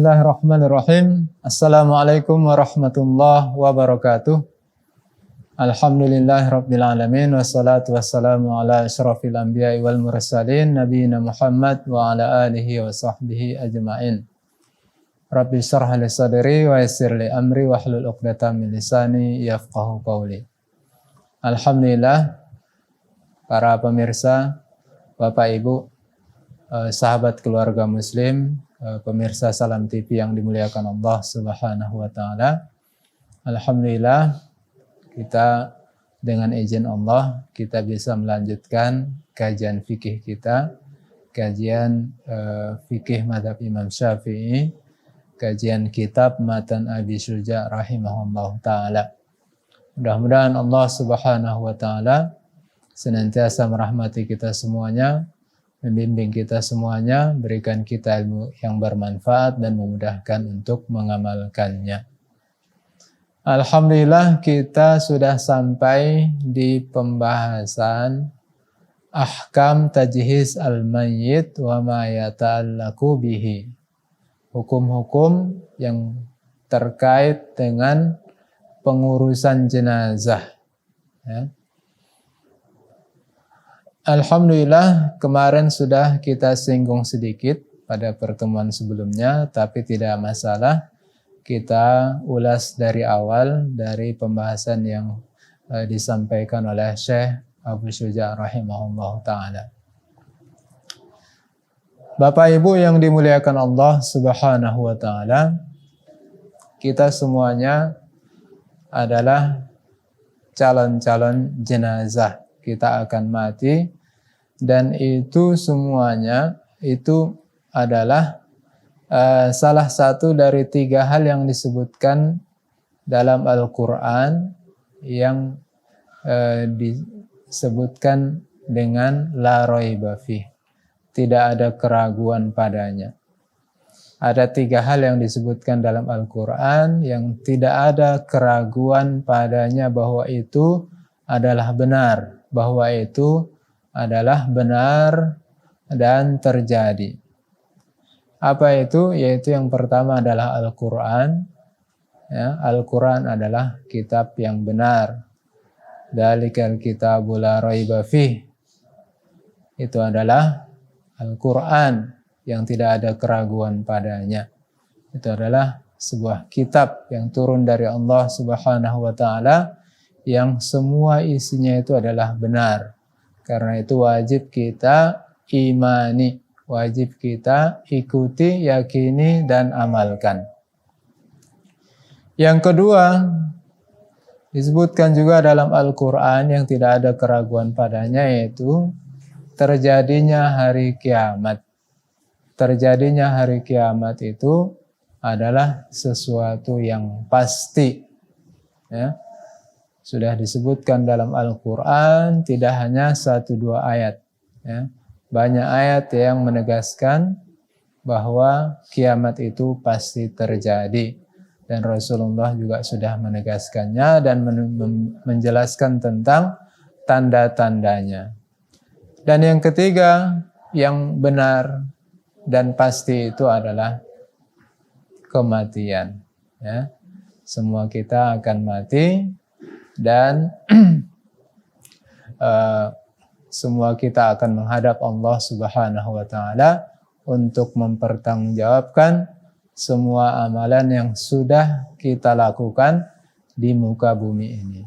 Bismillahirrahmanirrahim. Assalamualaikum warahmatullahi wabarakatuh. Alhamdulillahirabbil alamin wassalatu wassalamu ala asyrafil anbiya'i wal mursalin nabiyina Muhammad wa ala alihi wa sahbihi ajmain. Rabbi shrah li sadri wa yassir li amri wahlul 'uqdatam min lisani yafqahu qawli. Alhamdulillah, para pemirsa, Bapak Ibu, sahabat keluarga muslim, pemirsa Salam TV yang dimuliakan Allah Subhanahu wa taala. Alhamdulillah, kita dengan izin Allah kita bisa melanjutkan kajian fikih kita, kajian fikih mazhab Imam Syafi'i, kajian kitab Matan Abi Syuja rahimahullah taala. Mudah-mudahan Allah Subhanahu wa taala senantiasa merahmati kita semuanya, membimbing kita semuanya, berikan kita ilmu yang bermanfaat dan memudahkan untuk mengamalkannya. Alhamdulillah, kita sudah sampai di pembahasan ahkam tajhiz al-mayyit wa ma yata'allaqu bihi. Hukum-hukum yang terkait dengan pengurusan jenazah. Ya. Alhamdulillah, kemarin sudah kita singgung sedikit pada pertemuan sebelumnya, tapi tidak masalah. Kita ulas dari awal, dari pembahasan yang disampaikan oleh Syekh Abu Syuja rahimahullah ta'ala. Bapak Ibu yang dimuliakan Allah Subhanahu wa ta'ala, kita semuanya adalah calon-calon jenazah. Kita akan mati, dan itu semuanya itu adalah salah satu dari 3 hal yang disebutkan dalam Al-Quran yang disebutkan dengan la raiba fih, tidak ada keraguan padanya. Ada 3 hal yang disebutkan dalam Al-Quran yang tidak ada keraguan padanya bahwa itu adalah benar, bahwa itu adalah benar dan terjadi. Apa itu? Yaitu yang pertama adalah Al-Quran. Ya, Al-Quran adalah kitab yang benar. Dzalikal kitabu la raiba fih. Itu adalah Al-Quran yang tidak ada keraguan padanya. Itu adalah sebuah kitab yang turun dari Allah Subhanahu wa taala, yang semua isinya itu adalah benar. Karena itu wajib kita imani, wajib kita ikuti, yakini, dan amalkan. Yang kedua, disebutkan juga dalam Al-Quran yang tidak ada keraguan padanya, yaitu terjadinya hari kiamat. Terjadinya hari kiamat itu adalah sesuatu yang pasti. Ya. Sudah disebutkan dalam Al-Quran, tidak hanya 1-2 ayat. Ya. Banyak ayat yang menegaskan bahwa kiamat itu pasti terjadi. Dan Rasulullah juga sudah menegaskannya dan menjelaskan tentang tanda-tandanya. Dan yang ketiga, yang benar dan pasti itu adalah kematian. Ya. Semua kita akan mati. Dan semua kita akan menghadap Allah Subhanahu wa taala untuk mempertanggungjawabkan semua amalan yang sudah kita lakukan di muka bumi ini.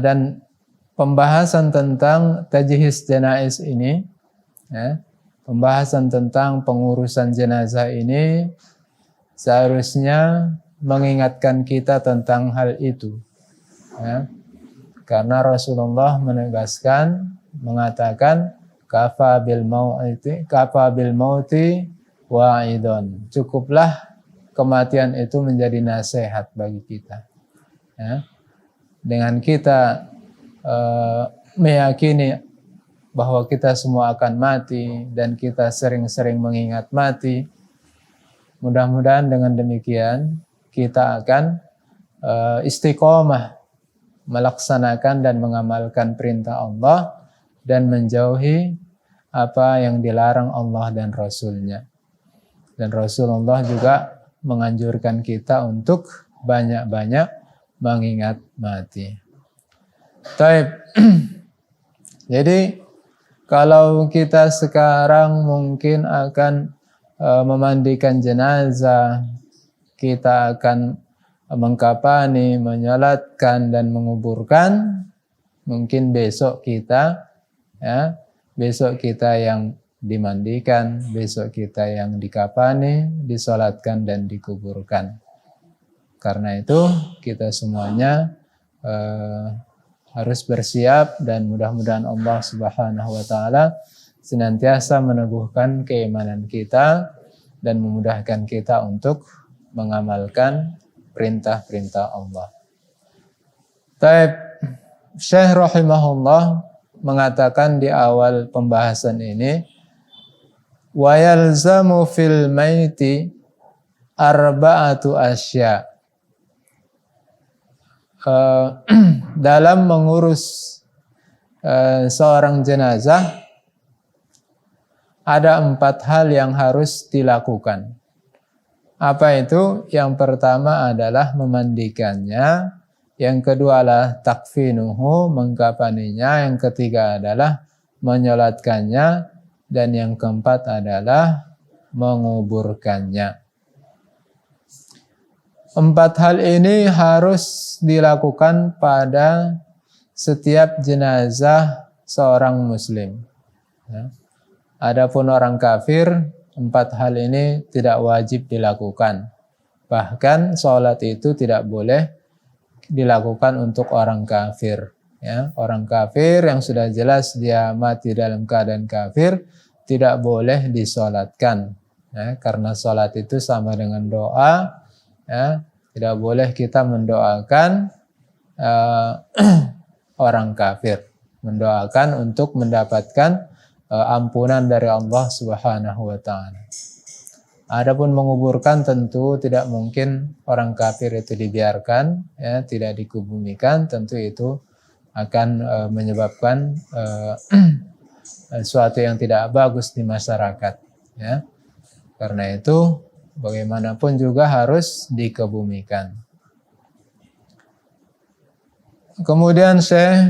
Dan pembahasan tentang tajhiz janaiz ini, ya, pembahasan tentang pengurusan jenazah ini seharusnya mengingatkan kita tentang hal itu. Ya. Karena Rasulullah menegaskan, mengatakan kafa bil mauti wa'idun. Cukuplah kematian itu menjadi nasihat bagi kita. Ya. Dengan kita meyakini bahwa kita semua akan mati dan kita sering-sering mengingat mati, mudah-mudahan dengan demikian kita akan istiqomah melaksanakan dan mengamalkan perintah Allah dan menjauhi apa yang dilarang Allah dan Rasul-Nya. Dan Rasulullah juga menganjurkan kita untuk banyak-banyak mengingat mati. Taib. Jadi kalau kita sekarang mungkin akan memandikan jenazah, kita akan mengkafani, menyolatkan dan menguburkan, mungkin besok kita yang dimandikan, besok kita yang dikafani, disolatkan dan dikuburkan. Karena itu kita semuanya harus bersiap dan mudah-mudahan Allah Subhanahu wa taala senantiasa meneguhkan keimanan kita dan memudahkan kita untuk mengamalkan perintah-perintah Allah. Taib. Syekh rahimahullah mengatakan di awal pembahasan ini, wa yalzamu fil maiti arba'atu asya. Dalam mengurus seorang jenazah ada 4 hal yang harus dilakukan. Apa itu? Yang pertama adalah memandikannya, yang kedua adalah takfinuhu, mengkafaninya, yang ketiga adalah menyolatkannya, dan yang keempat adalah menguburkannya. 4 hal ini harus dilakukan pada setiap jenazah seorang muslim. Adapun orang kafir, 4 hal ini tidak wajib dilakukan. Bahkan sholat itu tidak boleh dilakukan untuk orang kafir. Orang kafir yang sudah jelas dia mati dalam keadaan kafir tidak boleh disolatkan. Karena sholat itu sama dengan doa. Tidak boleh kita mendoakan orang kafir, mendoakan untuk mendapatkan ampunan dari Allah Subhanahu wa taala. Adapun menguburkan tentu tidak mungkin orang kafir itu dibiarkan, tidak dikubumikan, tentu itu akan menyebabkan sesuatu yang tidak bagus di masyarakat. Karena itu bagaimanapun juga harus dikebumikan. Kemudian saya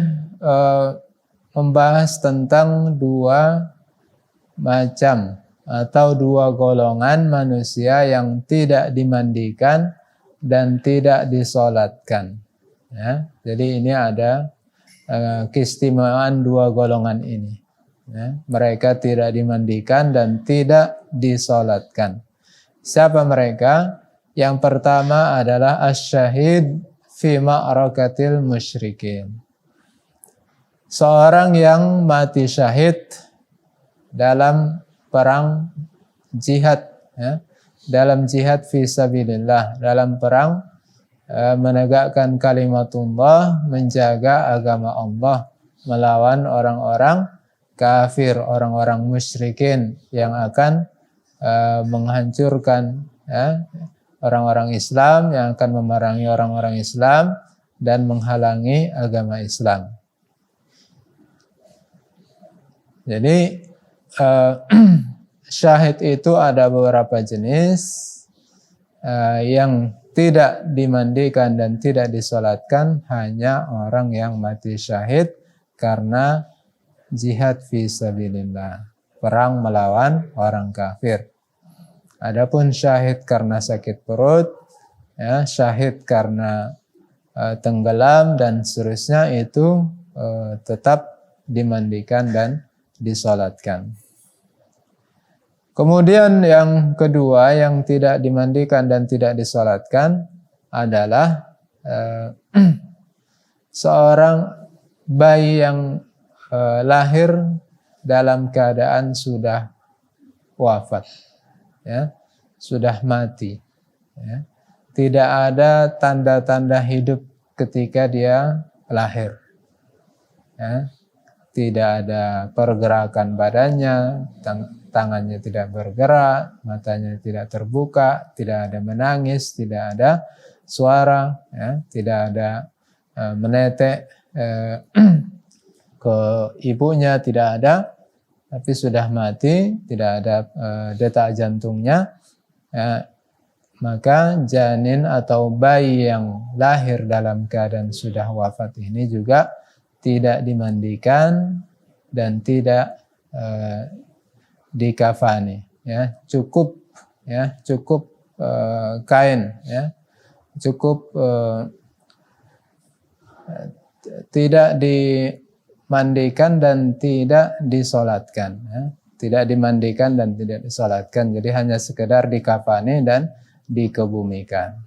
membahas tentang 2 macam atau 2 golongan manusia yang tidak dimandikan dan tidak disolatkan. Jadi ini ada keistimewaan 2 golongan ini. Mereka tidak dimandikan dan tidak disolatkan. Siapa mereka? Yang pertama adalah asyahid fi ma'rakatil musyrikin. Seorang yang mati syahid dalam perang jihad, dalam jihad fi sabilillah, dalam perang menegakkan kalimatullah, menjaga agama Allah, melawan orang-orang kafir, orang-orang musyrikin yang akan menghancurkan orang-orang Islam, yang akan memerangi orang-orang Islam dan menghalangi agama Islam. Jadi syahid itu ada beberapa jenis, yang tidak dimandikan dan tidak disolatkan hanya orang yang mati syahid karena jihad fi sabilillah, perang melawan orang kafir. Adapun syahid karena sakit perut, syahid karena tenggelam dan seterusnya itu tetap dimandikan dan disolatkan. Kemudian yang kedua yang tidak dimandikan dan tidak disolatkan adalah seorang bayi yang lahir dalam keadaan sudah wafat, sudah mati, tidak ada tanda-tanda hidup ketika dia lahir, tidak ada pergerakan badannya, tangannya tidak bergerak, matanya tidak terbuka, tidak ada menangis, tidak ada suara, tidak ada menetek ke ibunya, tidak ada, tapi sudah mati, tidak ada detak jantungnya, ya, maka janin atau bayi yang lahir dalam keadaan sudah wafat ini juga tidak dimandikan dan tidak dikafani, ya, cukup kain, ya, cukup tidak dimandikan dan tidak disolatkan, ya. Tidak dimandikan dan tidak disolatkan, jadi hanya sekedar dikafani dan dikebumikan.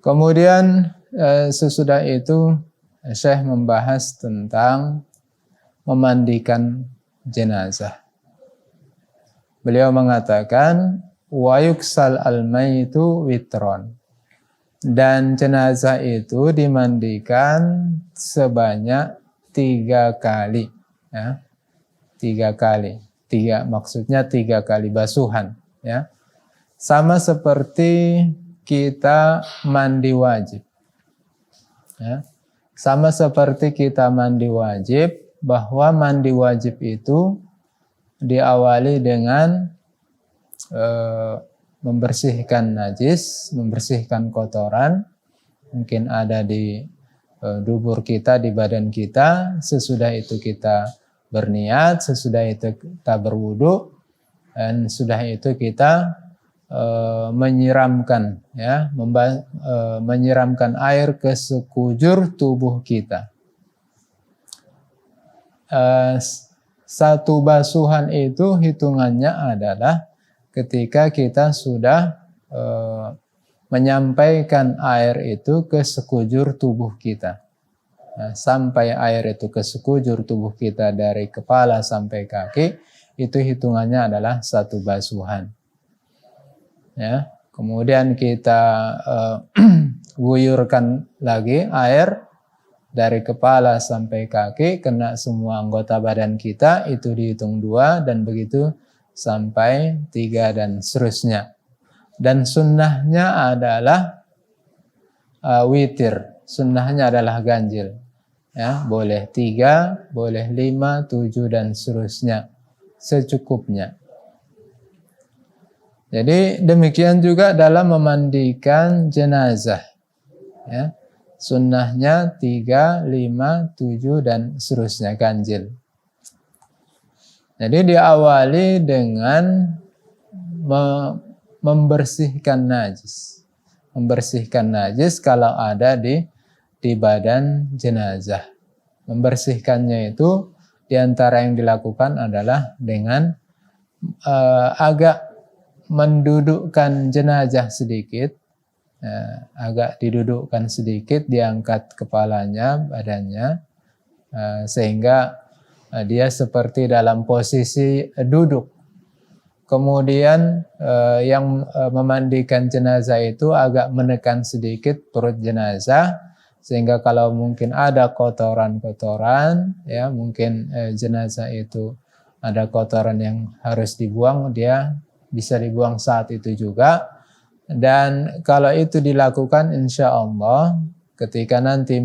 Kemudian sesudah itu Syekh membahas tentang memandikan jenazah. Beliau mengatakan wa yuksal al-maitu witron, dan jenazah itu dimandikan sebanyak 3 kali, ya. 3 kali. Maksudnya 3 kali basuhan, ya. Sama seperti kita mandi wajib. Ya. Sama seperti kita mandi wajib, bahwa mandi wajib itu diawali dengan membersihkan najis, membersihkan kotoran, mungkin ada di dubur kita, di badan kita. Sesudah itu kita berniat, sesudah itu kita berwudu, dan sudah itu kita menyiramkan, ya, menyiramkan air ke sekujur tubuh kita. Satu basuhan itu hitungannya adalah ketika kita sudah menyampaikan air itu ke sekujur tubuh kita. Nah, sampai air itu ke sekujur tubuh kita dari kepala sampai kaki, itu hitungannya adalah satu basuhan. Ya, kemudian kita guyurkan lagi air dari kepala sampai kaki, kena semua anggota badan kita, itu dihitung 2, dan begitu sampai 3 dan seterusnya. Dan sunnahnya adalah witir, sunnahnya adalah ganjil. Ya, boleh 3, boleh 5, 7 dan seterusnya, secukupnya. Jadi demikian juga dalam memandikan jenazah, ya. Sunnahnya 3, 5, 7 dan seterusnya, ganjil. Jadi diawali dengan membersihkan najis. Membersihkan najis kalau ada di badan jenazah. Membersihkannya itu diantara yang dilakukan adalah dengan agak mendudukkan jenazah sedikit, agak didudukkan sedikit, diangkat kepalanya, badannya, sehingga dia seperti dalam posisi duduk. Kemudian yang memandikan jenazah itu agak menekan sedikit perut jenazah, sehingga kalau mungkin ada kotoran-kotoran, ya, mungkin jenazah itu ada kotoran yang harus dibuang, dia bisa dibuang saat itu juga. Dan kalau itu dilakukan, insya Allah ketika nanti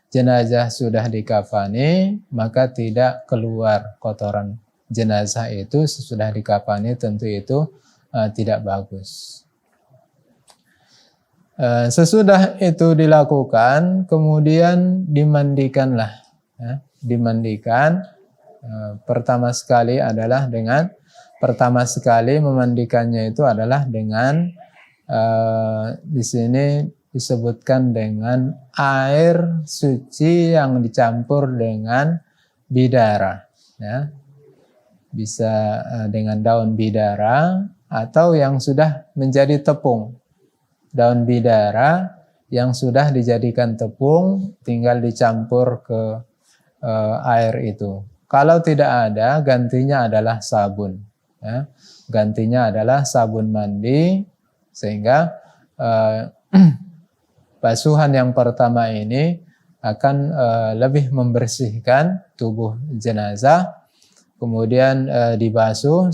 jenazah sudah dikafani, maka tidak keluar kotoran jenazah itu sesudah dikafani, tentu itu tidak bagus. Sesudah itu dilakukan, kemudian dimandikanlah, ya, dimandikan. Pertama sekali memandikannya itu adalah dengan di sini disebutkan dengan air suci yang dicampur dengan bidara, ya. Bisa dengan daun bidara atau yang sudah menjadi tepung. Daun bidara yang sudah dijadikan tepung tinggal dicampur ke air itu. Kalau tidak ada, gantinya adalah sabun, ya. Gantinya adalah sabun mandi, sehingga basuhan yang pertama ini akan lebih membersihkan tubuh jenazah. Kemudian dibasuh,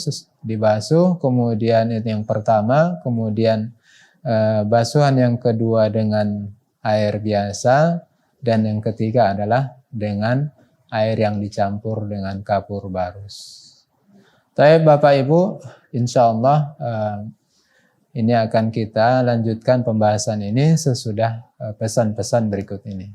kemudian itu yang pertama, kemudian basuhan yang kedua dengan air biasa, dan yang ketiga adalah dengan air yang dicampur dengan kapur barus. Baik Bapak Ibu insya Allah ini akan kita lanjutkan pembahasan ini sesudah pesan-pesan berikut ini.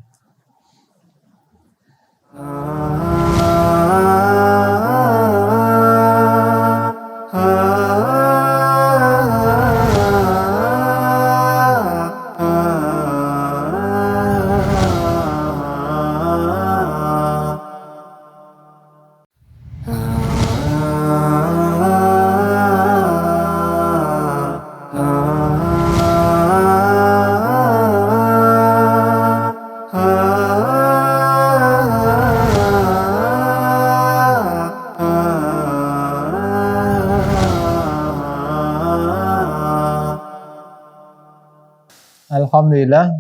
Alhamdulillah,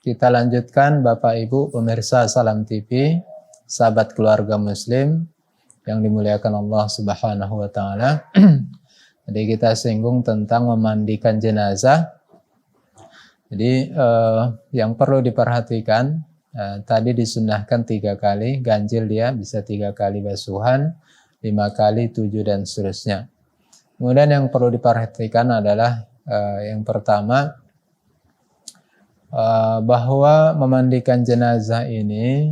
kita lanjutkan Bapak Ibu pemirsa Salam TV, sahabat keluarga muslim yang dimuliakan Allah Subhanahu wa taala. Jadi kita singgung tentang memandikan jenazah. Jadi yang perlu diperhatikan, tadi disunnahkan 3 kali, ganjil dia bisa 3 kali basuhan, 5 kali, 7 dan seterusnya. Kemudian yang perlu diperhatikan adalah yang pertama, bahwa memandikan jenazah ini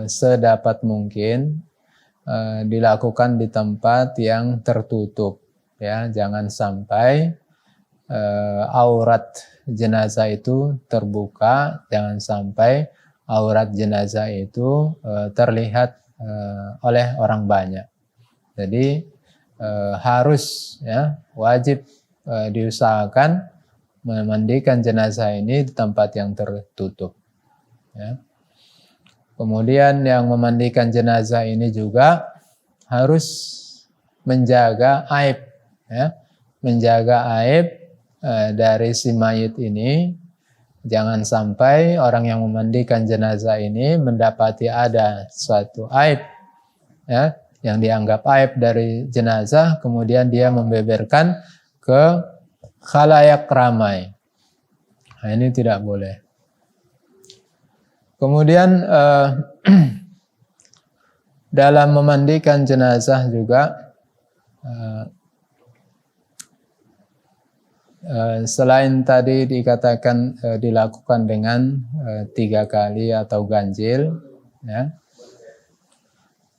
sedapat mungkin dilakukan di tempat yang tertutup, ya. Jangan sampai aurat jenazah itu terbuka, jangan sampai aurat jenazah itu terlihat oleh orang banyak. Jadi harus, ya, wajib diusahakan memandikan jenazah ini di tempat yang tertutup, ya. Kemudian yang memandikan jenazah ini juga harus menjaga aib, ya, menjaga aib dari si mayit ini. Jangan sampai orang yang memandikan jenazah ini mendapati ada suatu aib, ya, yang dianggap aib dari jenazah, kemudian dia membeberkan ke khalayak ramai. Nah, ini tidak boleh. Kemudian dalam memandikan jenazah juga selain tadi dikatakan dilakukan dengan 3 kali atau ganjil, ya.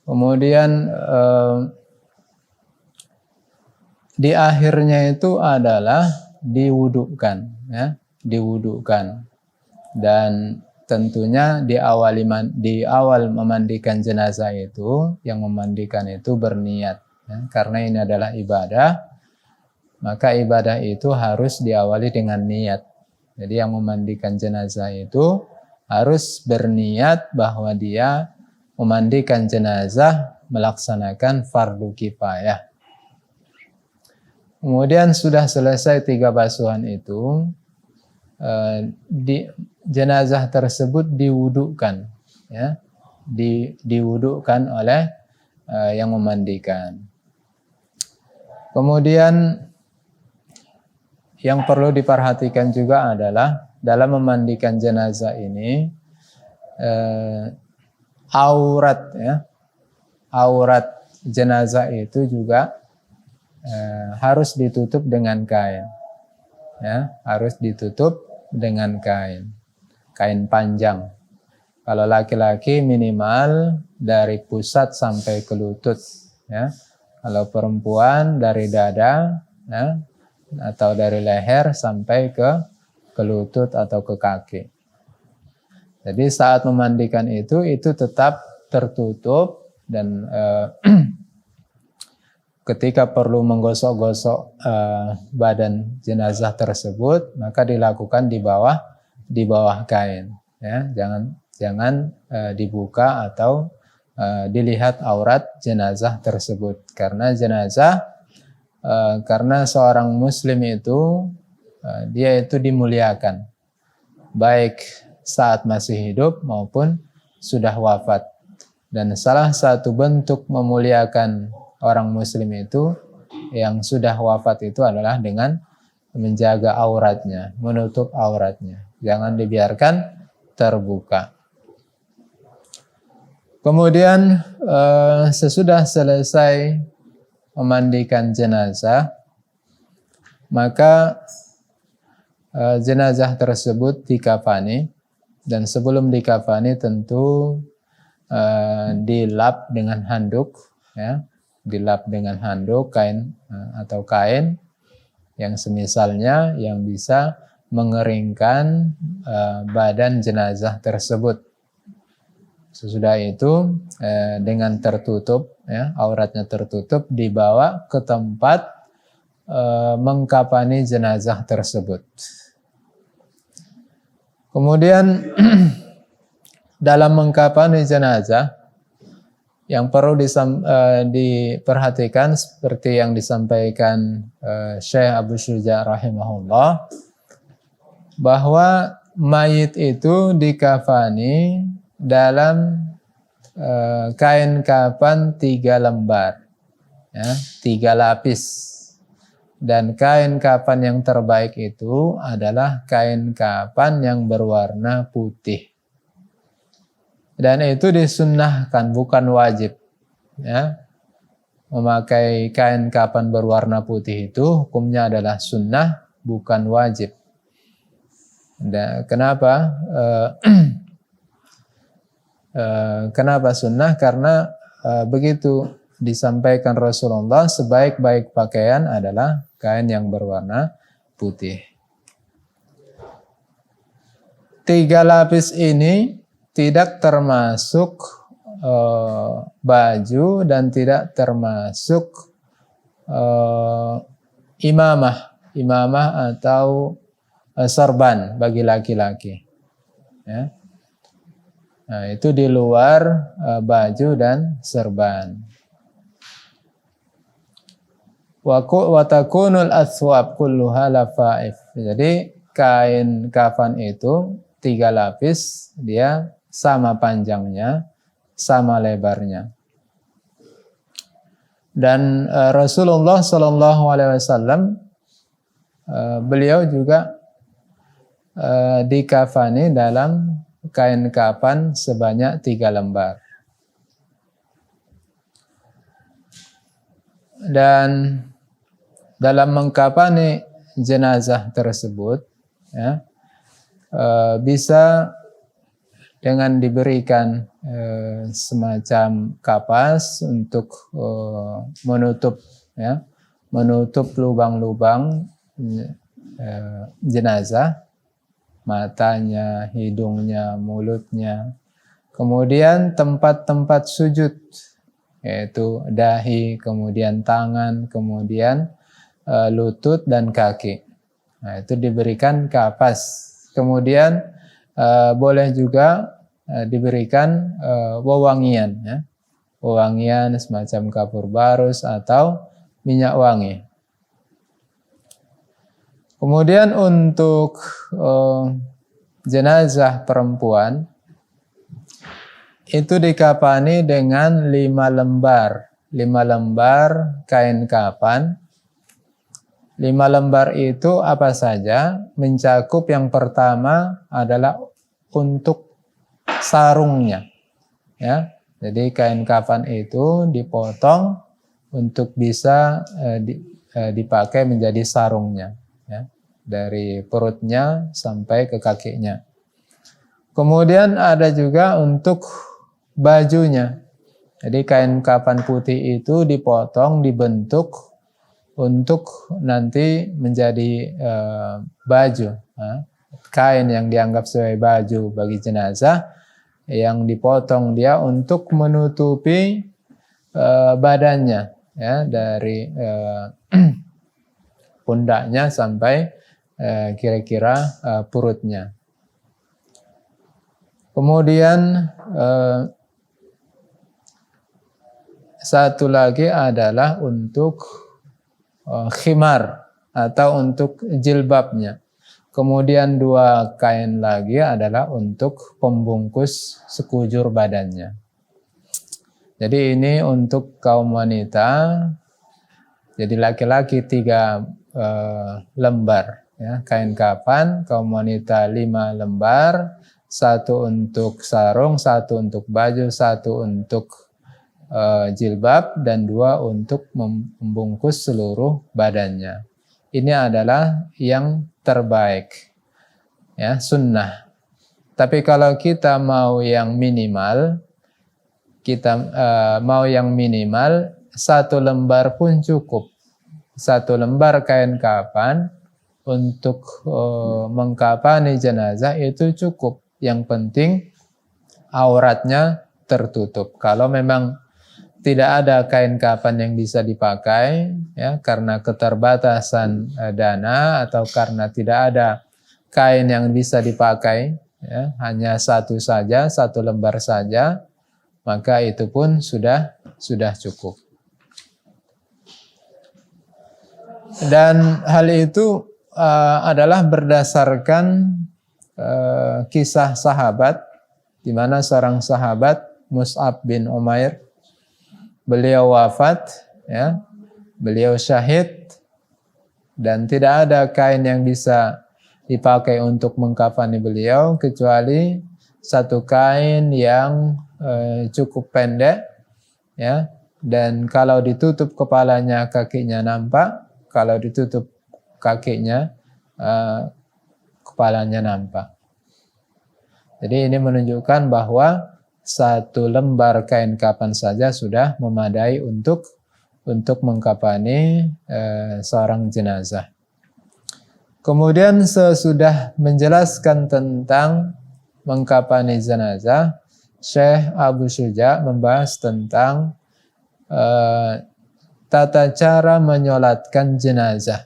Kemudian di akhirnya itu adalah diwudukan, ya, diwudukan. Dan tentunya di awal memandikan jenazah itu, yang memandikan itu berniat, ya, karena ini adalah ibadah, maka ibadah itu harus diawali dengan niat. Jadi yang memandikan jenazah itu harus berniat bahwa dia memandikan jenazah melaksanakan fardu kifayah. Kemudian sudah selesai 3 basuhan itu, di jenazah tersebut diwudukan, ya, diwudukan oleh yang memandikan. Kemudian yang perlu diperhatikan juga adalah dalam memandikan jenazah ini aurat, ya, aurat jenazah itu juga harus ditutup dengan kain, ya, harus ditutup dengan kain panjang. Kalau laki-laki minimal dari pusat sampai ke lutut, ya. Kalau perempuan dari dada, ya, atau dari leher sampai ke lutut atau ke kaki. Jadi saat memandikan itu tetap tertutup dan ketika perlu menggosok-gosok badan jenazah tersebut, maka dilakukan di bawah kain, ya. Jangan dibuka atau dilihat aurat jenazah tersebut, karena jenazah karena seorang muslim itu dia itu dimuliakan baik saat masih hidup maupun sudah wafat. Dan salah satu bentuk memuliakan orang muslim itu yang sudah wafat itu adalah dengan menjaga auratnya, menutup auratnya. Jangan dibiarkan terbuka. Kemudian sesudah selesai memandikan jenazah, maka jenazah tersebut dikafani, dan sebelum dikafani tentu dilap dengan handuk, ya, dilap dengan handuk kain atau kain yang semisalnya yang bisa mengeringkan badan jenazah tersebut. Sesudah itu dengan tertutup, ya, auratnya tertutup, dibawa ke tempat mengkafani jenazah tersebut. Kemudian dalam mengkafani jenazah yang perlu diperhatikan seperti yang disampaikan Syekh Abu Syuja rahimahullah, bahwa mayit itu dikafani dalam kain kafan 3 lembar, ya, 3 lapis. Dan kain kafan yang terbaik itu adalah kain kafan yang berwarna putih. Dan itu disunnahkan, bukan wajib, ya. Memakai kain kafan berwarna putih itu hukumnya adalah sunnah, bukan wajib. Dan kenapa? Kenapa sunnah? Karena begitu disampaikan Rasulullah, sebaik-baik pakaian adalah kain yang berwarna putih. 3 lapis ini tidak termasuk baju dan tidak termasuk imamah atau sorban bagi laki-laki, ya. Nah, itu di luar baju dan serban. Wa takunul athwab kulluha lafaif. Jadi kain kafan itu 3 lapis, dia sama panjangnya, sama lebarnya. Dan Rasulullah SAW beliau juga dikafani dalam kain kafan sebanyak 3 lembar. Dan dalam mengkafani jenazah tersebut, ya, bisa dengan diberikan semacam kapas untuk menutup, ya, menutup lubang-lubang jenazah, matanya, hidungnya, mulutnya. Kemudian tempat-tempat sujud, yaitu dahi, kemudian tangan, kemudian lutut dan kaki. Nah, itu diberikan kapas. Kemudian boleh juga diberikan wewangian, ya. Wewangian semacam kapur barus atau minyak wangi. Kemudian untuk jenazah perempuan itu dikafani dengan 5 lembar kain kafan. 5 lembar itu apa saja? Mencakup yang pertama adalah untuk sarungnya, ya. Jadi kain kafan itu dipotong untuk bisa dipakai menjadi sarungnya, ya, dari perutnya sampai ke kakinya. Kemudian ada juga untuk bajunya. Jadi kain kafan putih itu dipotong, dibentuk untuk nanti menjadi baju, kain yang dianggap sebagai baju bagi jenazah, yang dipotong dia untuk menutupi badannya, ya, dari pundaknya sampai kira-kira perutnya. Kemudian satu lagi adalah untuk khimar atau untuk jilbabnya. Kemudian 2 kain lagi adalah untuk pembungkus sekujur badannya. Jadi ini untuk kaum wanita. Jadi laki-laki 3 lembar, ya, kain kafan, kaum wanita 5 lembar, 1 untuk sarung, 1 untuk baju, 1 untuk jilbab, dan 2 untuk membungkus seluruh badannya. ini adalah yang terbaik, ya, sunnah. Tapi kalau kita mau yang minimal, satu lembar pun cukup. Satu lembar kain kafan untuk mengkafani jenazah itu cukup. Yang penting auratnya tertutup. Kalau memang tidak ada kain kafan yang bisa dipakai, ya, karena keterbatasan dana atau karena tidak ada kain yang bisa dipakai, ya, hanya satu saja, satu lembar saja, maka itu pun sudah cukup. Dan hal itu adalah berdasarkan kisah sahabat, di mana seorang sahabat Mus'ab bin Umair, beliau wafat, ya, beliau syahid, dan tidak ada kain yang bisa dipakai untuk mengkafani beliau kecuali satu kain yang cukup pendek, ya, dan kalau ditutup kepalanya kakinya nampak, kalau ditutup kakinya kepalanya nampak. Jadi ini menunjukkan bahwa satu lembar kain kafan saja sudah memadai untuk mengkafani seorang jenazah. Kemudian sesudah menjelaskan tentang mengkafani jenazah, Syekh Abu Syuja membahas tentang tata cara menyolatkan jenazah.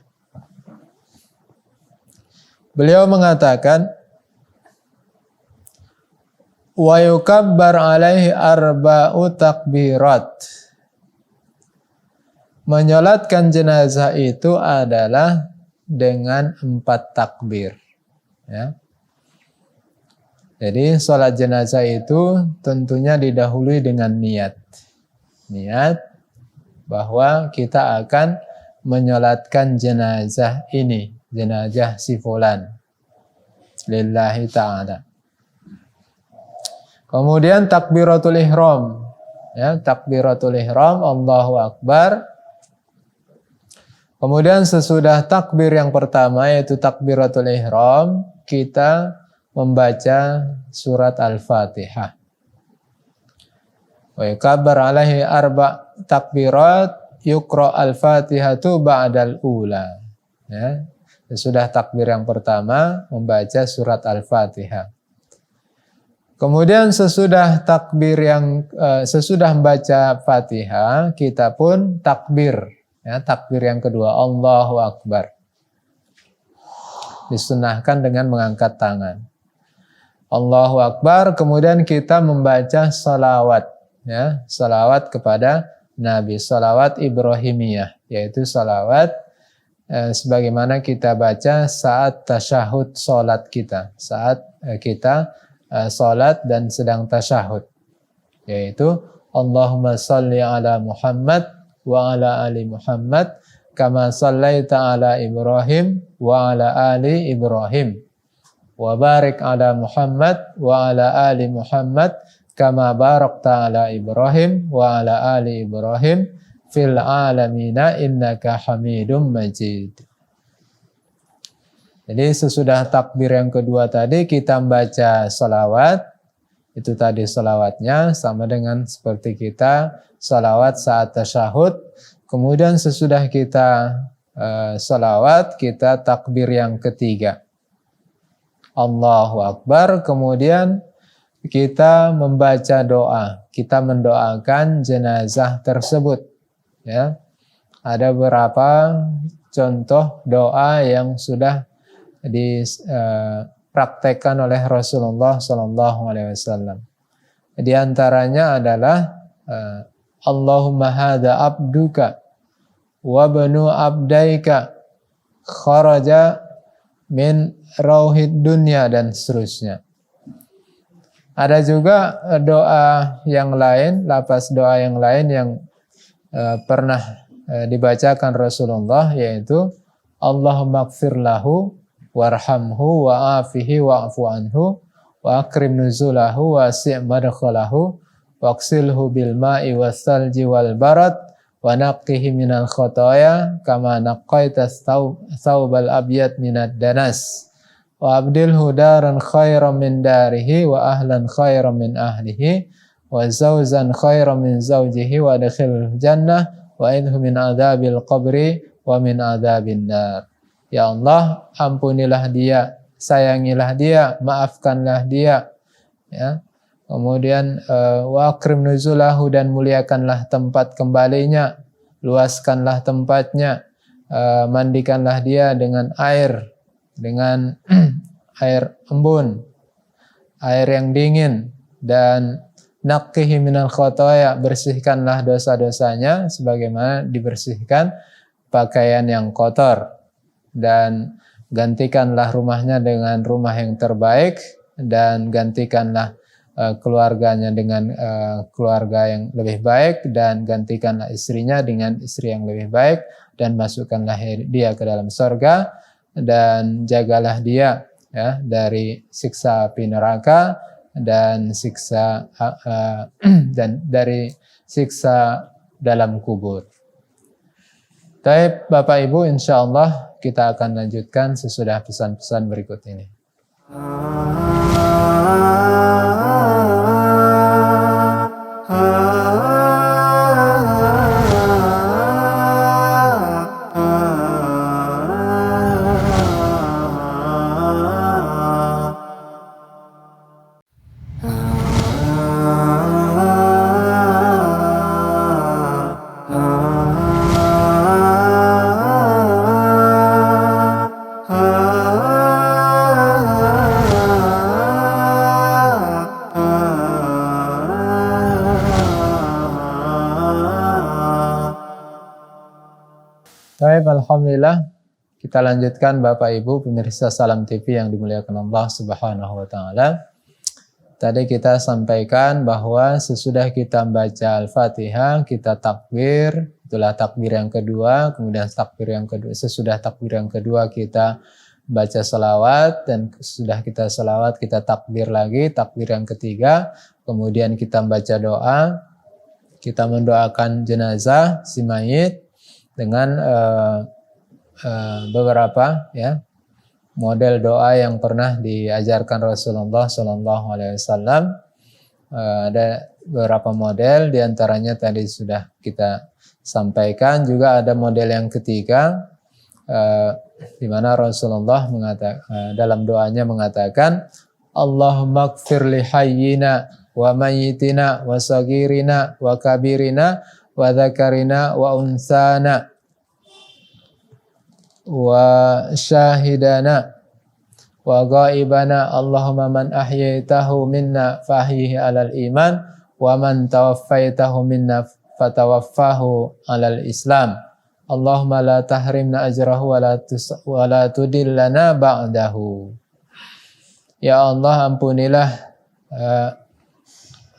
Beliau mengatakan, wa yukabbar alaihi arba'u takbirat. Menyolatkan jenazah itu adalah dengan 4 takbir, ya. Jadi sholat jenazah itu tentunya didahului dengan niat bahwa kita akan menyolatkan jenazah ini, jenazah si fulan, lillahi ta'ala. Kemudian takbiratul ihram, ya, takbiratul ihram, Allahu Akbar. Kemudian sesudah takbir yang pertama yaitu takbiratul ihram, kita membaca surat Al-Fatihah. Wa yakabbar alaihi arba' takbirat yukra al-Fatihatu ba'dal ula. Ya, sesudah takbir yang pertama membaca surat Al-Fatihah. Kemudian sesudah membaca Fatihah, kita pun takbir, ya, takbir yang kedua, Allahu Akbar. Disunahkan dengan mengangkat tangan. Allahu Akbar, kemudian kita membaca salawat, ya, salawat kepada Nabi, salawat Ibrahimiyah, yaitu salawat sebagaimana kita baca saat tasyahud salat kita, saat kita salat dan sedang tasyahud, yaitu Allahumma salli ala Muhammad wa ala ali Muhammad kama sallaita ala Ibrahim wa ala ali Ibrahim wa barik ala Muhammad wa ala ali Muhammad kama barakta ala Ibrahim wa ala ali Ibrahim fil alamina innaka Hamidum Majid. Jadi sesudah takbir yang kedua tadi kita membaca salawat. Itu tadi salawatnya sama dengan seperti kita salawat saat tasyahud. Kemudian sesudah kita salawat, kita takbir yang ketiga, Allahu Akbar. Kemudian kita membaca doa, kita mendoakan jenazah tersebut, ya. Ada beberapa contoh doa yang sudah dipraktekkan oleh Rasulullah SAW. Di antaranya adalah Allahumma hadza abduka wa banu abdaika kharaja min rauhid dunya, dan seterusnya. Ada juga doa yang lain, lafaz doa yang lain yang pernah dibacakan Rasulullah, yaitu Allahumma ighfir lahu warhamhu wa'afihi wa'fu anhu wa akrim nuzulahu wa si' madkhalahu waqsilhu bil ma'i was salji wal barad wa naqqihi minal khotoya kama naqqaita thawbal abyad minad danas wa abdilhu daran khairan min darihi wa ahlan khairan min ahlihi wa zawzan khairan min zawjihi wa adkhilhu jannah wa idhu min adzabil qabri wa min adzabin nar. Ya Allah, ampunilah dia, sayangilah dia, maafkanlah dia, ya. Kemudian wa akrim nuzulahu, dan muliakanlah tempat kembalinya, luaskanlah tempatnya, mandikanlah dia dengan air air embun, air yang dingin, dan naqqihi minal khotoya, bersihkanlah dosa-dosanya sebagaimana dibersihkan pakaian yang kotor, dan gantikanlah rumahnya dengan rumah yang terbaik, dan gantikanlah keluarganya dengan keluarga yang lebih baik, dan gantikanlah istrinya dengan istri yang lebih baik, dan masukkanlah dia ke dalam surga, dan jagalah dia, ya, dari siksa api neraka dan siksa dan dari siksa dalam kubur. Baik Bapak Ibu, insyaallah kita akan lanjutkan sesudah pesan-pesan berikut ini. Baik, alhamdulillah. Kita lanjutkan Bapak Ibu pemirsa Salam TV yang dimuliakan Allah Subhanahu wa taala. Tadi kita sampaikan bahwa sesudah kita membaca Al-Fatihah, kita takbir, itulah takbir yang kedua, kemudian takbir yang kedua, sesudah takbir yang kedua kita baca salawat, dan sesudah kita salawat kita takbir lagi, takbir yang ketiga, kemudian kita membaca doa, kita mendoakan jenazah si mayit dengan beberapa, ya, model doa yang pernah diajarkan Rasulullah SAW. Ada beberapa model, diantaranya tadi sudah kita sampaikan. Juga ada model yang ketiga, di mana Rasulullah dalam doanya mengatakan, Allahumma gfir li hayyina wa mayyitina wa sagirina wa kabirina wa dzakarina wa unsana wa syahidana wa ghaibana, Allahumma man ahyaitahu minna fahyihi alal iman wa man tawaffaitahu minna fatawaffahu alal islam, Allahumma la tahrimna ajrahu wa la tudillana ba'dahu. Ya Allah, ampunilah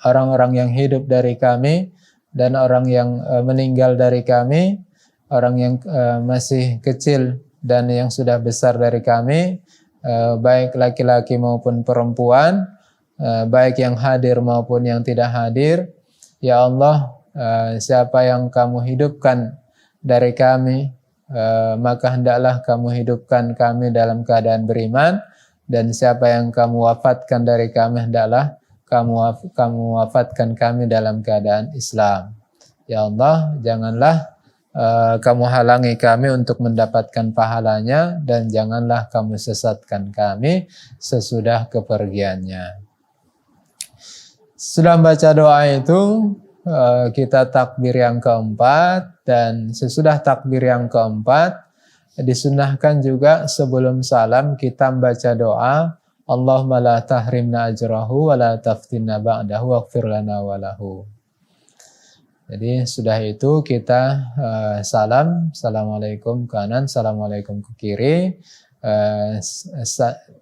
orang-orang yang hidup dari kami dan orang yang meninggal dari kami, orang yang masih kecil dan yang sudah besar dari kami, baik laki-laki maupun perempuan, baik yang hadir maupun yang tidak hadir. Ya Allah, siapa yang kamu hidupkan dari kami, maka hendaklah kamu hidupkan kami dalam keadaan beriman, dan siapa yang kamu wafatkan dari kami, hendaklah kamu wafatkan kami dalam keadaan Islam. Ya Allah, janganlah kamu halangi kami untuk mendapatkan pahalanya, dan janganlah kamu sesatkan kami sesudah kepergiannya. Setelah membaca doa itu, kita takbir yang keempat, dan sesudah takbir yang keempat, disunahkan juga sebelum salam kita membaca doa, Allahumma la tahrimna ajrahu wa la taftinna ba'dahu waghfir lana wa lahu. Jadi sudah itu kita salam, assalamualaikum kanan, assalamualaikum ke kiri.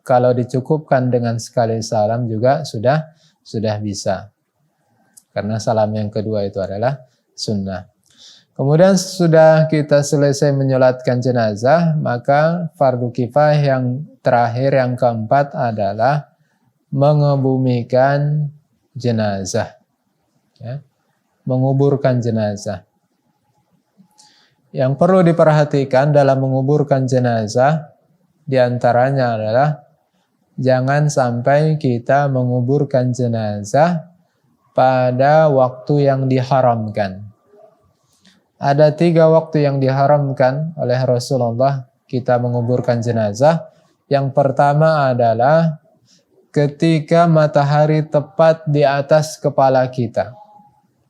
Kalau dicukupkan dengan sekali salam juga sudah bisa. Karena salam yang kedua itu adalah sunnah. Kemudian sudah kita selesai menyolatkan jenazah, maka fardu kifayah yang terakhir, yang keempat adalah mengebumikan jenazah, ya, menguburkan jenazah. Yang perlu diperhatikan dalam menguburkan jenazah diantaranya adalah jangan sampai kita menguburkan jenazah pada waktu yang diharamkan. Ada 3 waktu yang diharamkan oleh Rasulullah kita menguburkan jenazah. Yang pertama adalah ketika matahari tepat di atas kepala kita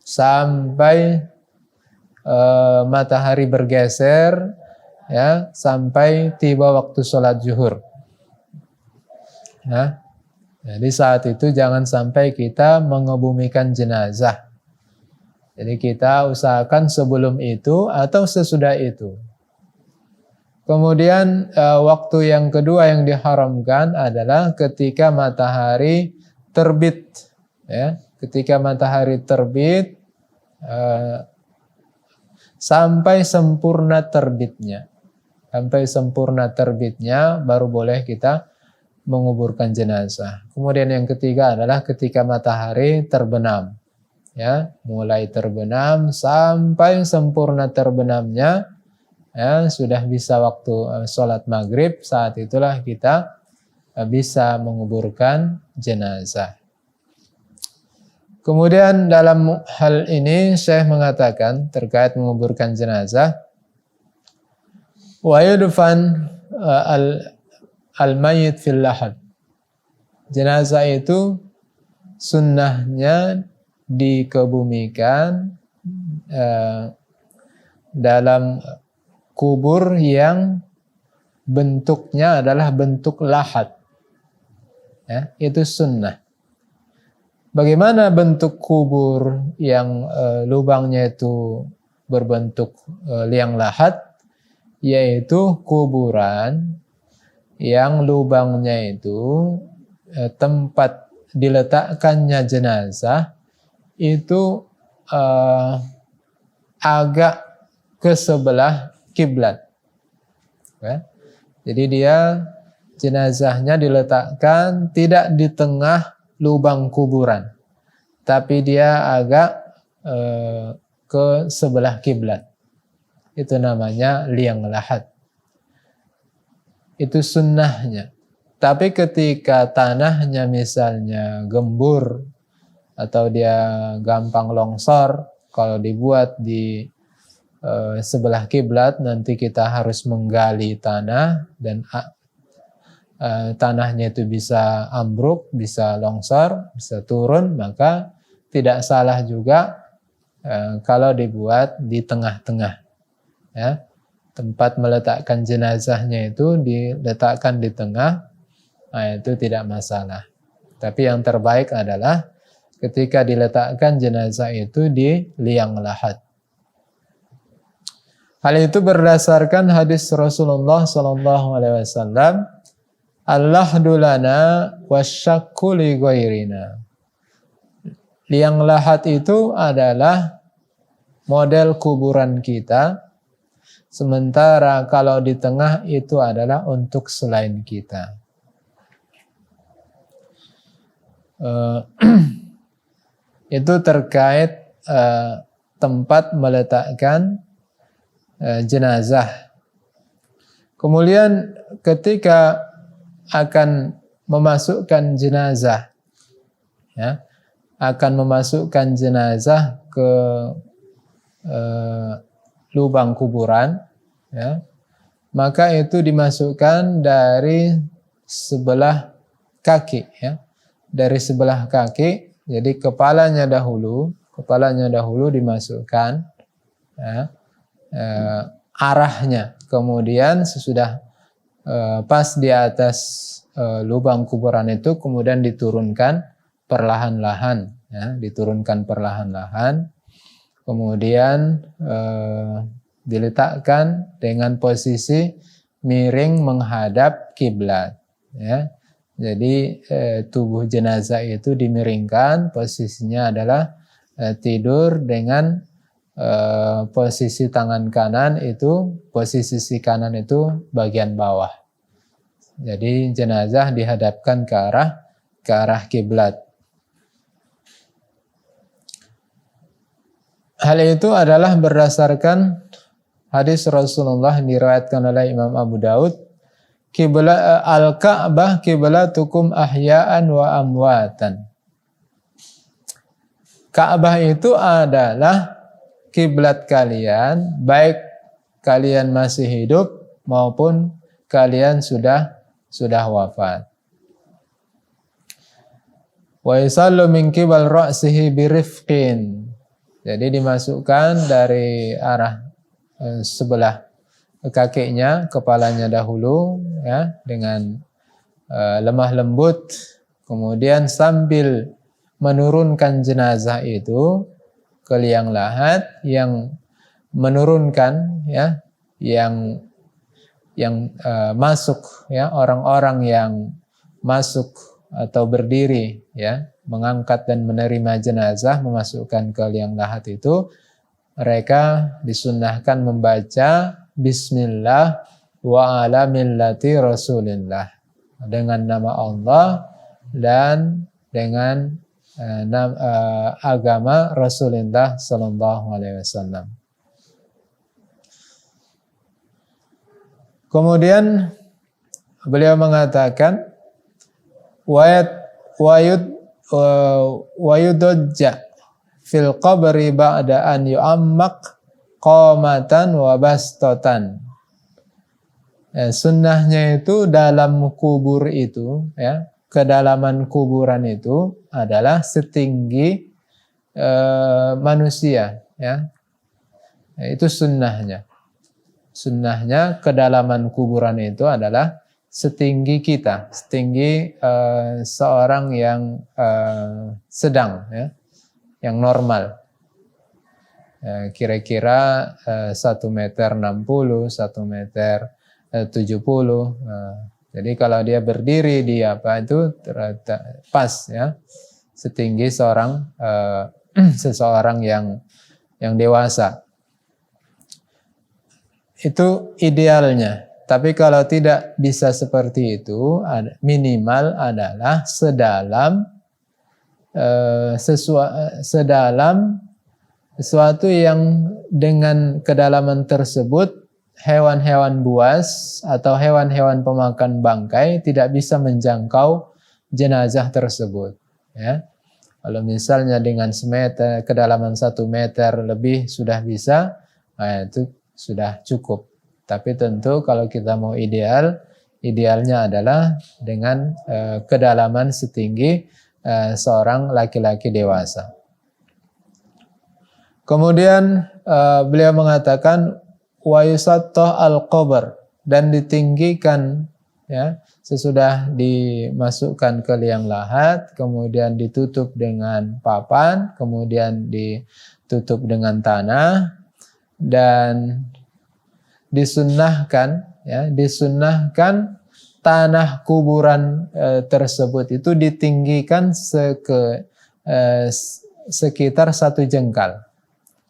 sampai matahari bergeser, ya, sampai tiba waktu sholat zuhur. Ya. Jadi saat itu jangan sampai kita mengebumikan jenazah. Jadi kita usahakan sebelum itu atau sesudah itu. Kemudian waktu yang kedua yang diharamkan adalah ketika matahari terbit. Ya. Ketika matahari terbit sampai sempurna terbitnya. Sampai sempurna terbitnya baru boleh kita menguburkan jenazah. Kemudian yang ketiga adalah ketika matahari terbenam. Ya, mulai terbenam sampai sempurna terbenamnya, ya, sudah bisa waktu sholat maghrib, saat itulah kita bisa menguburkan jenazah. Kemudian dalam hal ini Syekh mengatakan terkait menguburkan jenazah, wa yudfan al-mayyit fil lahad. Jenazah itu sunnahnya dikebumikan dalam kubur yang bentuknya adalah bentuk lahad. Ya, itu sunnah. Bagaimana bentuk kubur yang lubangnya itu berbentuk liang lahat? Yaitu kuburan yang lubangnya itu tempat diletakkannya jenazah itu agak ke sebelah kiblat. Ya. Jadi dia jenazahnya diletakkan tidak di tengah lubang kuburan, tapi dia agak ke sebelah kiblat. Itu namanya liang lahat. Itu sunnahnya. Tapi ketika tanahnya misalnya gembur atau dia gampang longsor, kalau dibuat di sebelah kiblat nanti kita harus menggali tanah dan tanahnya itu bisa ambruk, bisa longsor, bisa turun, maka tidak salah juga kalau dibuat di tengah-tengah. Ya, tempat meletakkan jenazahnya itu diletakkan di tengah, nah itu tidak masalah. Tapi yang terbaik adalah ketika diletakkan jenazah itu di liang lahat. Hal itu berdasarkan hadis Rasulullah SAW, Allahdu lana wasyakku li ghairina. Liang lahat itu adalah model kuburan kita, sementara kalau di tengah itu adalah untuk selain kita. Itu terkait tempat meletakkan jenazah. Kemudian ketika akan memasukkan jenazah, ya, akan memasukkan jenazah ke lubang kuburan, ya, maka itu dimasukkan dari sebelah kaki, ya, dari sebelah kaki. Jadi kepalanya dahulu dimasukkan, ya, arahnya. Kemudian sesudah pas di atas lubang kuburan itu kemudian diturunkan perlahan-lahan, ya, diturunkan perlahan-lahan. Kemudian diletakkan dengan posisi miring menghadap kiblat, ya. Jadi tubuh jenazah itu dimiringkan, posisinya adalah tidur dengan posisi tangan kanan itu, posisi sisi kanan itu bagian bawah. Jadi jenazah dihadapkan ke arah kiblat. Hal itu adalah berdasarkan hadis Rasulullah yang diriwayatkan oleh Imam Abu Daud, al-Ka'bah kiblatukum ahya'an wa amwatan. Ka'bah itu adalah kiblat kalian, baik kalian masih hidup maupun kalian sudah wafat. Wa yusallu min qibal ra'sihi birifqin. Jadi dimasukkan dari arah sebelah kakinya, kepalanya dahulu ya, dengan lemah lembut, kemudian sambil menurunkan jenazah itu ke liang lahat, yang menurunkan ya, yang masuk ya, orang-orang yang masuk atau berdiri ya, mengangkat dan menerima jenazah, memasukkan ke liang lahat itu, mereka disunnahkan membaca Bismillah wa ala millati Rasulillah, dengan nama Allah dan dengan agama Rasulullah sallallahu alaihi wasallam. Kemudian beliau mengatakan wayudajja fil qabri ba'da an yu'ammaq qamatan wa bastatan. Sunnahnya itu dalam kubur itu ya, kedalaman kuburan itu adalah setinggi manusia ya. Itu sunnahnya. Sunnahnya kedalaman kuburan itu adalah setinggi kita, setinggi seorang yang sedang ya, yang normal. Kira-kira 1,60 meter, 1,70 meter. Jadi kalau dia berdiri di apa itu pas ya, setinggi seseorang yang dewasa. Itu idealnya. Tapi kalau tidak bisa seperti itu, minimal adalah sedalam sesuatu yang dengan kedalaman tersebut hewan-hewan buas atau hewan-hewan pemakan bangkai tidak bisa menjangkau jenazah tersebut ya. Kalau misalnya dengan semeter, kedalaman 1 meter lebih sudah bisa, nah itu sudah cukup. Tapi tentu kalau kita mau idealnya adalah dengan kedalaman setinggi seorang laki-laki dewasa. Kemudian beliau mengatakan wa yusattah al-qabr, dan ditinggikan ya, sesudah dimasukkan ke liang lahat, kemudian ditutup dengan papan, kemudian ditutup dengan tanah, dan disunnahkan tanah kuburan tersebut itu ditinggikan sekitar 1 jengkal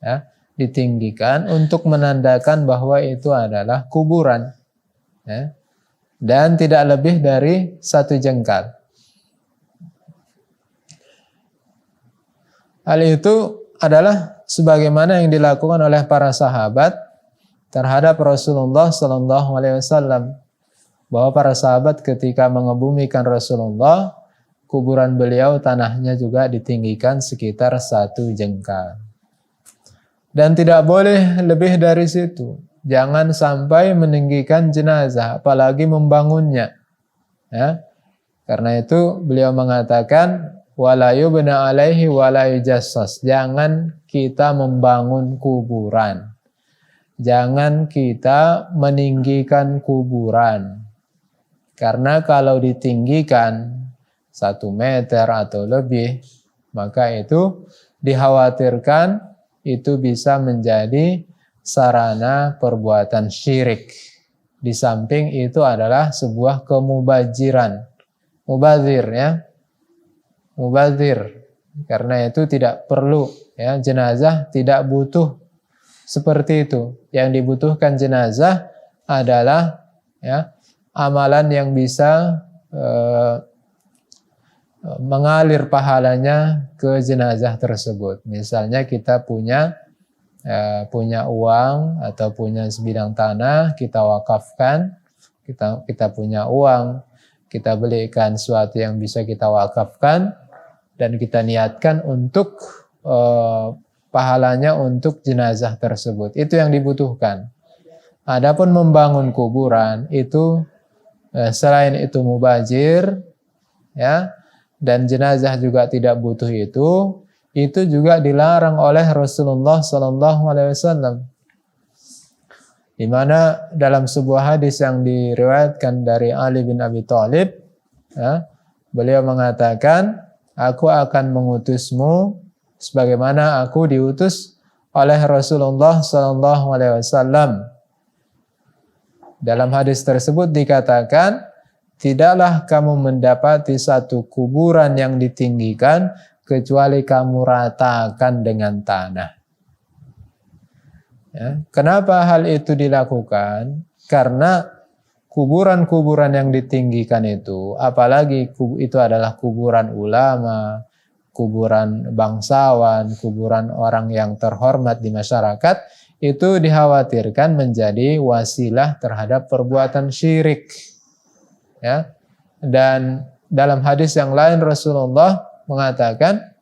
ya, ditinggikan untuk menandakan bahwa itu adalah kuburan ya, dan tidak lebih dari 1 jengkal. Hal itu adalah sebagaimana yang dilakukan oleh para sahabat terhadap Rasulullah sallallahu alaihi wasallam, bahwa para sahabat ketika mengebumikan Rasulullah, kuburan beliau tanahnya juga ditinggikan sekitar 1 jengkal. Dan tidak boleh lebih dari situ. Jangan sampai meninggikan jenazah, apalagi membangunnya. Ya. Karena itu beliau mengatakan wala yubna alaihi wala yujassas. Jangan kita membangun kuburan. Jangan kita meninggikan kuburan. Karena kalau ditinggikan 1 meter atau lebih, maka itu dikhawatirkan itu bisa menjadi sarana perbuatan syirik. Di samping itu adalah sebuah kemubaziran. Mubazir ya. Mubazir. Karena itu tidak perlu ya, jenazah tidak butuh seperti itu. Yang dibutuhkan jenazah adalah ya, amalan yang bisa mengalir pahalanya ke jenazah tersebut. Misalnya kita punya punya uang atau punya sebidang tanah, kita wakafkan. Kita punya uang, kita belikan sesuatu yang bisa kita wakafkan, dan kita niatkan untuk pahalanya untuk jenazah tersebut. Itu yang dibutuhkan. Adapun membangun kuburan itu selain itu mubazir, ya, dan jenazah juga tidak butuh itu juga dilarang oleh Rasulullah SAW. Di mana dalam sebuah hadis yang diriwayatkan dari Ali bin Abi Thalib, ya, beliau mengatakan, aku akan mengutusmu sebagaimana aku diutus oleh Rasulullah SAW. Dalam hadis tersebut dikatakan, tidaklah kamu mendapati satu kuburan yang ditinggikan kecuali kamu ratakan dengan tanah. Ya, kenapa hal itu dilakukan? Karena kuburan-kuburan yang ditinggikan itu, apalagi itu adalah kuburan ulama, kuburan bangsawan, kuburan orang yang terhormat di masyarakat, itu dikhawatirkan menjadi wasilah terhadap perbuatan syirik. Ya. Dan dalam hadis yang lain Rasulullah mengatakan,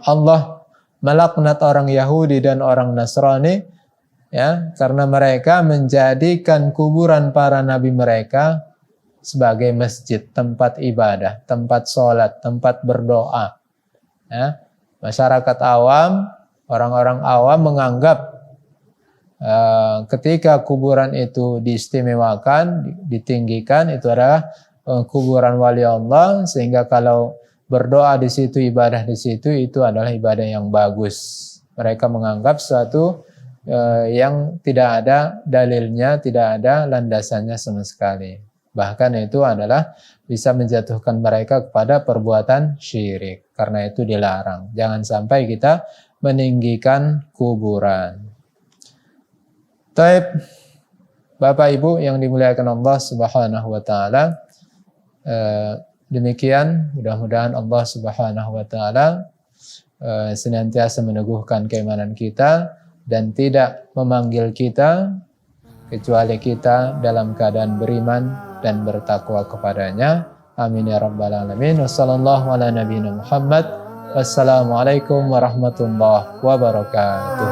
Allah melaknat orang Yahudi dan orang Nasrani, ya, karena mereka menjadikan kuburan para nabi mereka sebagai masjid, tempat ibadah, tempat sholat, tempat berdoa. Ya. Masyarakat awam, orang-orang awam menganggap ketika kuburan itu diistimewakan, ditinggikan, itu adalah kuburan wali Allah, sehingga kalau berdoa di situ, ibadah di situ, itu adalah ibadah yang bagus. Mereka menganggap suatu yang tidak ada dalilnya, tidak ada landasannya sama sekali. Bahkan itu adalah bisa menjatuhkan mereka kepada perbuatan syirik. Karena itu dilarang. Jangan sampai kita meninggikan kuburan. Taib, Bapak Ibu yang dimuliakan Allah Subhanahu wa taala, demikian mudah-mudahan Allah Subhanahu wa taala senantiasa meneguhkan keimanan kita dan tidak memanggil kita kecuali kita dalam keadaan beriman dan bertakwa kepadanya. Amin ya rabbal alamin. Wassallallahu ala nabiyina Muhammad. Wassalamualaikum warahmatullahi wabarakatuh.